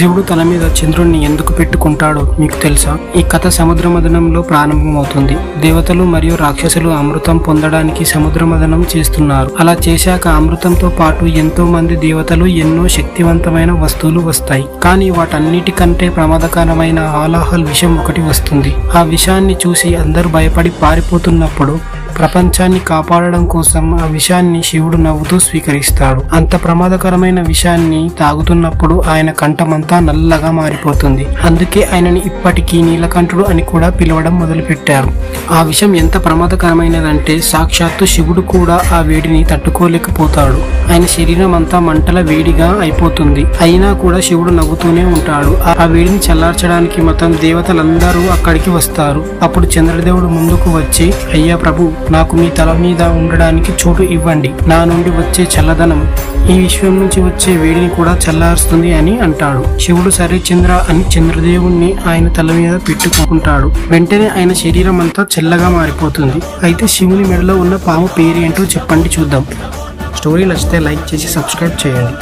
శివుడు తల మీద చంద్రుణ్ణి ఎందుకు పెట్టుకుంటాడో మీకు తెలుసా? ఈ కథ సముద్ర మథనంలో ప్రారంభమవుతుంది. దేవతలు మరియు రాక్షసులు అమృతం పొందడానికి సముద్ర మథనం చేస్తున్నారు. అలా చేశాక అమృతంతో పాటు ఎంతో మంది దేవతలు ఎన్నో శక్తివంతమైన వస్తువులు వస్తాయి. కానీ వాటన్నిటికంటే ప్రమాదకరమైన హాలాహల్ విషం ఒకటి వస్తుంది. ఆ విషాన్ని చూసి అందరూ భయపడి పారిపోతున్నప్పుడు ప్రపంచాన్ని కాపాడడం కోసం ఆ విషాన్ని శివుడు నవ్వుతూ స్వీకరిస్తాడు. అంత ప్రమాదకరమైన విషాన్ని తాగుతున్నప్పుడు ఆయన కంఠమంతా నల్లగా మారిపోతుంది. అందుకే ఆయనని ఇప్పటికీ నీలకంఠుడు అని కూడా పిలవడం మొదలుపెట్టారు. ఆ విషం ఎంత ప్రమాదకరమైనదంటే సాక్షాత్తు శివుడు కూడా ఆ వేడిని తట్టుకోలేకపోతాడు. ఆయన శరీరం అంతా మంటల వేడిగా అయిపోతుంది. అయినా కూడా శివుడు నవ్వుతూనే ఉంటాడు. ఆ వేడిని చల్లార్చడానికి మొత్తం దేవతలందరూ అక్కడికి వస్తారు. అప్పుడు చంద్రదేవుడు ముందుకు వచ్చి, అయ్యా ప్రభు, నాకు మీ తల మీద ఉండడానికి చోటు ఇవ్వండి. నా నుండి వచ్చే చల్లదనం ఈ విశ్వం నుంచి వచ్చే వేడిని కూడా చల్లారుస్తుంది అని అంటాడు. శివుడు సరే చంద్ర అని చంద్రదేవుణ్ణి ఆయన తల మీద పెట్టుకుంటాడు. వెంటనే ఆయన శరీరం అంతా చల్లగా మారిపోతుంది. అయితే శివుని మెడలో ఉన్న పాము పేరు ఏంటో చెప్పండి చూద్దాం. స్టోరీ నచ్చితే లైక్ చేసి సబ్స్క్రైబ్ చేయండి.